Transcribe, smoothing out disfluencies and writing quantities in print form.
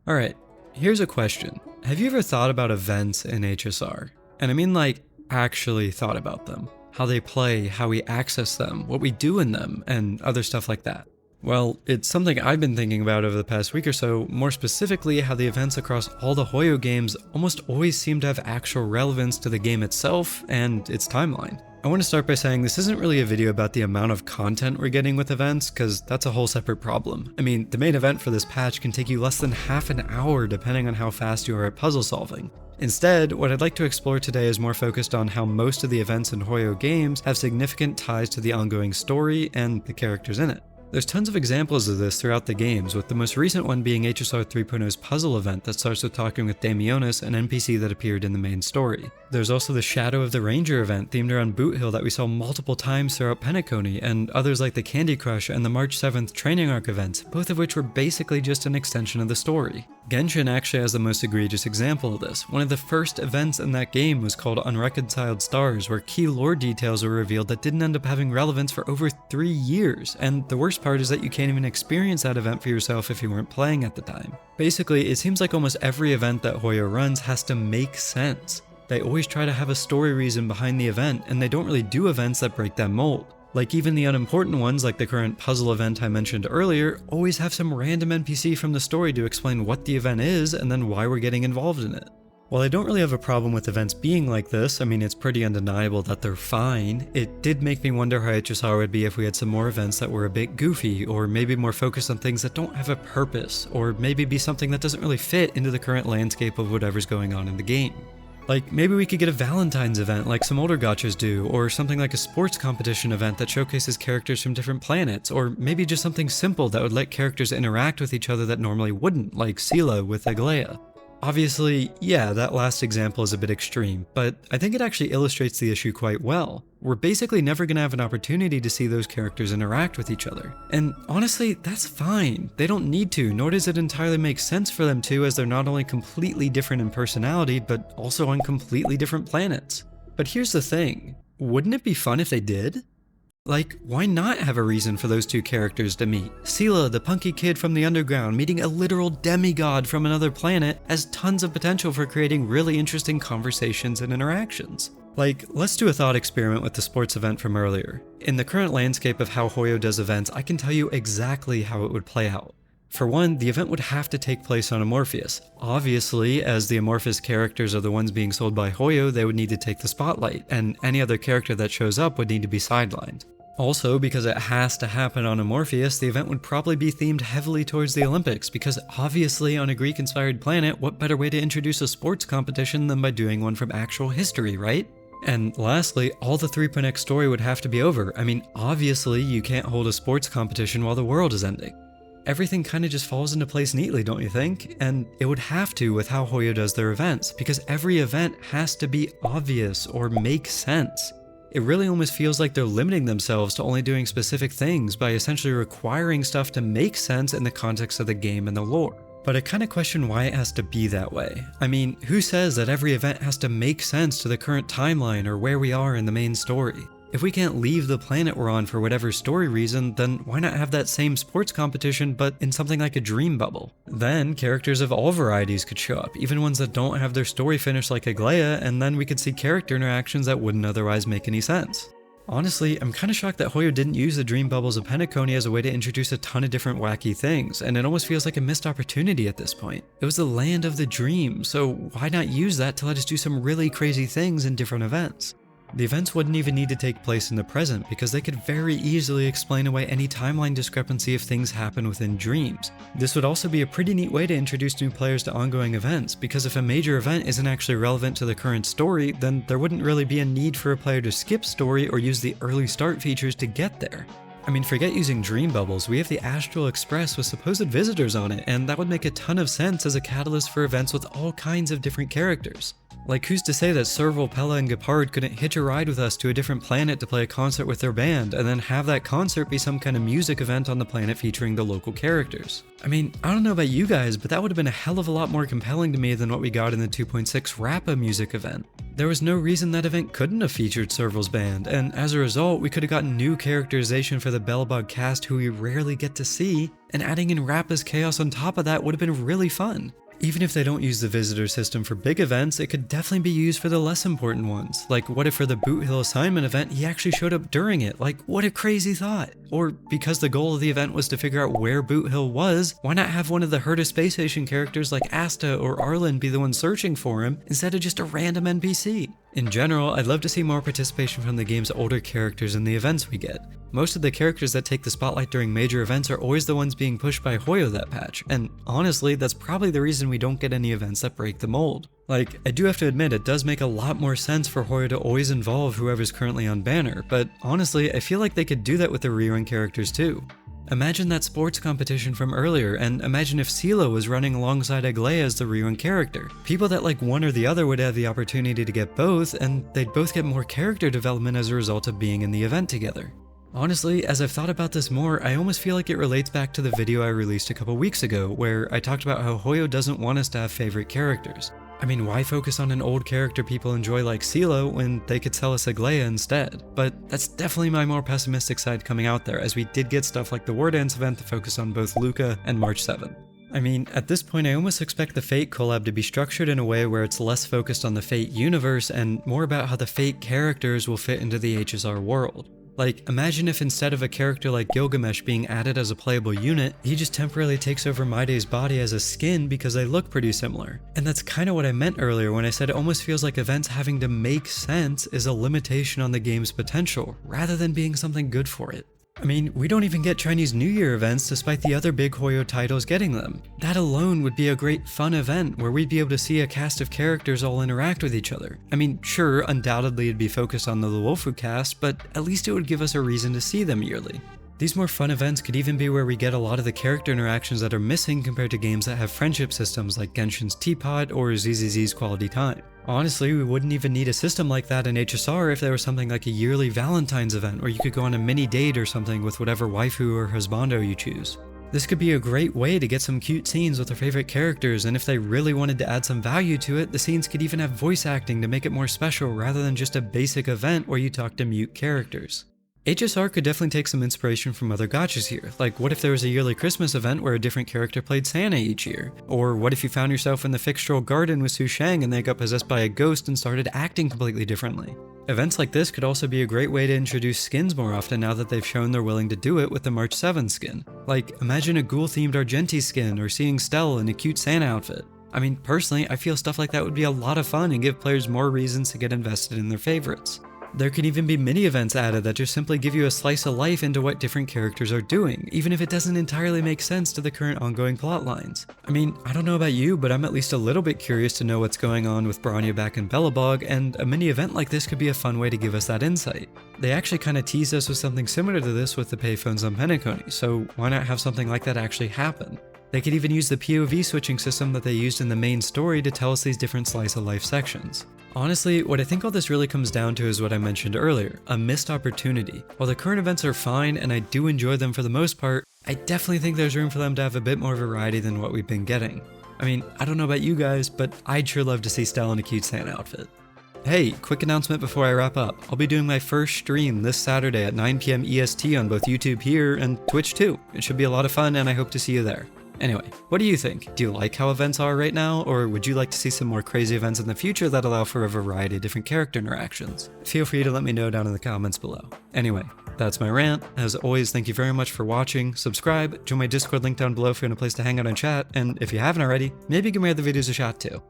Alright, here's a question. Have you ever thought about events in HSR? And I mean like, actually thought about them. How they play, how we access them, what we do in them, and other stuff like that. Well, it's something I've been thinking about over the past week or so, more specifically how the events across all the Hoyo games almost always seem to have actual relevance to the game itself and its timeline. I want to start by saying this isn't really a video about the amount of content we're getting with events, because that's a whole separate problem. I mean, the main event for this patch can take you less than half an hour depending on how fast you are at puzzle solving. Instead, what I'd like to explore today is more focused on how most of the events in Hoyo games have significant ties to the ongoing story and the characters in it. There's tons of examples of this throughout the games, with the most recent one being HSR 3.0's puzzle event that starts with talking with Damionis, an NPC that appeared in the main story. There's also the Shadow of the Ranger event themed around Boot Hill that we saw multiple times throughout Penacony, and others like the Candy Crush and the March 7th training arc events, both of which were basically just an extension of the story. Genshin actually has the most egregious example of this. One of the first events in that game was called Unreconciled Stars, where key lore details were revealed that didn't end up having relevance for over 3 years, and the worst part is that you can't even experience that event for yourself if you weren't playing at the time. Basically, it seems like almost every event that Hoyo runs has to make sense. They always try to have a story reason behind the event, and they don't really do events that break that mold. Like even the unimportant ones, like the current puzzle event I mentioned earlier, always have some random NPC from the story to explain what the event is and then why we're getting involved in it. While I don't really have a problem with events being like this, I mean it's pretty undeniable that they're fine, it did make me wonder how HSR would be if we had some more events that were a bit goofy, or maybe more focused on things that don't have a purpose, or maybe be something that doesn't really fit into the current landscape of whatever's going on in the game. Like, maybe we could get a Valentine's event like some older gachas do, or something like a sports competition event that showcases characters from different planets, or maybe just something simple that would let characters interact with each other that normally wouldn't, like Sela with Aglaia. Obviously, yeah, that last example is a bit extreme, but I think it actually illustrates the issue quite well. We're basically never going to have an opportunity to see those characters interact with each other. And honestly, that's fine. They don't need to, nor does it entirely make sense for them to, as they're not only completely different in personality, but also on completely different planets. But here's the thing, wouldn't it be fun if they did? Like, why not have a reason for those two characters to meet? Sela, the punky kid from the underground, meeting a literal demigod from another planet, has tons of potential for creating really interesting conversations and interactions. Like, let's do a thought experiment with the sports event from earlier. In the current landscape of how Hoyo does events, I can tell you exactly how it would play out. For one, the event would have to take place on Amorpheus. Obviously, as the Amorphous characters are the ones being sold by Hoyo, they would need to take the spotlight, and any other character that shows up would need to be sidelined. Also, because it has to happen on Amorpheus, the event would probably be themed heavily towards the Olympics, because obviously on a Greek-inspired planet, what better way to introduce a sports competition than by doing one from actual history, right? And lastly, all the 3.x story would have to be over. I mean, obviously you can't hold a sports competition while the world is ending. Everything kinda just falls into place neatly, don't you think? And it would have to with how Hoyo does their events, because every event has to be obvious or make sense. It really almost feels like they're limiting themselves to only doing specific things by essentially requiring stuff to make sense in the context of the game and the lore. But I kind of question why it has to be that way. I mean, who says that every event has to make sense to the current timeline or where we are in the main story? If we can't leave the planet we're on for whatever story reason, then why not have that same sports competition but in something like a dream bubble? Then characters of all varieties could show up, even ones that don't have their story finished like Aglaia, and then we could see character interactions that wouldn't otherwise make any sense. Honestly, I'm kinda shocked that Hoyo didn't use the dream bubbles of Penacony as a way to introduce a ton of different wacky things, and it almost feels like a missed opportunity at this point. It was the land of the dream, so why not use that to let us do some really crazy things in different events? The events wouldn't even need to take place in the present, because they could very easily explain away any timeline discrepancy if things happen within dreams. This would also be a pretty neat way to introduce new players to ongoing events, because if a major event isn't actually relevant to the current story, then there wouldn't really be a need for a player to skip story or use the early start features to get there. I mean, forget using dream bubbles, we have the Astral Express with supposed visitors on it, and that would make a ton of sense as a catalyst for events with all kinds of different characters. Like, who's to say that Serval, Pella, and Gepard couldn't hitch a ride with us to a different planet to play a concert with their band, and then have that concert be some kind of music event on the planet featuring the local characters? I mean, I don't know about you guys, but that would have been a hell of a lot more compelling to me than what we got in the 2.6 Rappa music event. There was no reason that event couldn't have featured Serval's band, and as a result, we could have gotten new characterization for the Belobog cast who we rarely get to see, and adding in Rappa's chaos on top of that would have been really fun. Even if they don't use the visitor system for big events, it could definitely be used for the less important ones. Like, what if for the Boot Hill assignment event, he actually showed up during it? Like, what a crazy thought. Or because the goal of the event was to figure out where Boot Hill was, why not have one of the Herta Space Station characters like Asta or Arlen be the one searching for him, instead of just a random NPC? In general, I'd love to see more participation from the game's older characters in the events we get. Most of the characters that take the spotlight during major events are always the ones being pushed by Hoyo that patch, and honestly, that's probably the reason we don't get any events that break the mold. Like, I do have to admit, it does make a lot more sense for Hoyo to always involve whoever's currently on banner, but honestly, I feel like they could do that with the rerun characters too. Imagine that sports competition from earlier, and imagine if Silo was running alongside Aglaia as the rerun character. People that like one or the other would have the opportunity to get both, and they'd both get more character development as a result of being in the event together. Honestly, as I've thought about this more, I almost feel like it relates back to the video I released a couple weeks ago, where I talked about how Hoyo doesn't want us to have favorite characters. I mean, why focus on an old character people enjoy like Silo when they could sell us Aglaia instead? But that's definitely my more pessimistic side coming out there, as we did get stuff like the War Dance event that focused on both Luca and March 7. I mean, at this point I almost expect the Fate collab to be structured in a way where it's less focused on the Fate universe and more about how the Fate characters will fit into the HSR world. Like, imagine if instead of a character like Gilgamesh being added as a playable unit, he just temporarily takes over Maide's body as a skin because they look pretty similar. And that's kinda what I meant earlier when I said it almost feels like events having to make sense is a limitation on the game's potential, rather than being something good for it. I mean, we don't even get Chinese New Year events despite the other big Hoyo titles getting them. That alone would be a great fun event where we'd be able to see a cast of characters all interact with each other. I mean, sure, undoubtedly it'd be focused on the Luofu cast, but at least it would give us a reason to see them yearly. These more fun events could even be where we get a lot of the character interactions that are missing compared to games that have friendship systems like Genshin's Teapot or ZZZ's Quality Time. Honestly, we wouldn't even need a system like that in HSR if there was something like a yearly Valentine's event where you could go on a mini date or something with whatever waifu or husbando you choose. This could be a great way to get some cute scenes with our favorite characters, and if they really wanted to add some value to it, the scenes could even have voice acting to make it more special rather than just a basic event where you talk to mute characters. HSR could definitely take some inspiration from other gachas here, like what if there was a yearly Christmas event where a different character played Santa each year? Or what if you found yourself in the Fixtural Garden with Su Shang and they got possessed by a ghost and started acting completely differently? Events like this could also be a great way to introduce skins more often now that they've shown they're willing to do it with the March 7 skin. Like, imagine a ghoul-themed Argenti skin or seeing Stell in a cute Santa outfit. I mean, personally, I feel stuff like that would be a lot of fun and give players more reasons to get invested in their favorites. There could even be mini events added that just simply give you a slice of life into what different characters are doing, even if it doesn't entirely make sense to the current ongoing plot lines. I mean, I don't know about you, but I'm at least a little bit curious to know what's going on with Bronya back in Belobog, and a mini event like this could be a fun way to give us that insight. They actually kind of teased us with something similar to this with the payphones on Penacony, so why not have something like that actually happen? They could even use the POV switching system that they used in the main story to tell us these different slice of life sections. Honestly, what I think all this really comes down to is what I mentioned earlier, a missed opportunity. While the current events are fine and I do enjoy them for the most part, I definitely think there's room for them to have a bit more variety than what we've been getting. I mean, I don't know about you guys, but I'd sure love to see Stella in a cute Santa outfit. Hey, quick announcement before I wrap up. I'll be doing my first stream this Saturday at 9 PM EST on both YouTube here and Twitch too. It should be a lot of fun and I hope to see you there. Anyway, what do you think? Do you like how events are right now, or would you like to see some more crazy events in the future that allow for a variety of different character interactions? Feel free to let me know down in the comments below. Anyway, that's my rant. As always, thank you very much for watching. Subscribe, join my Discord link down below if you want a place to hang out and chat, and if you haven't already, maybe give my other videos a shot too.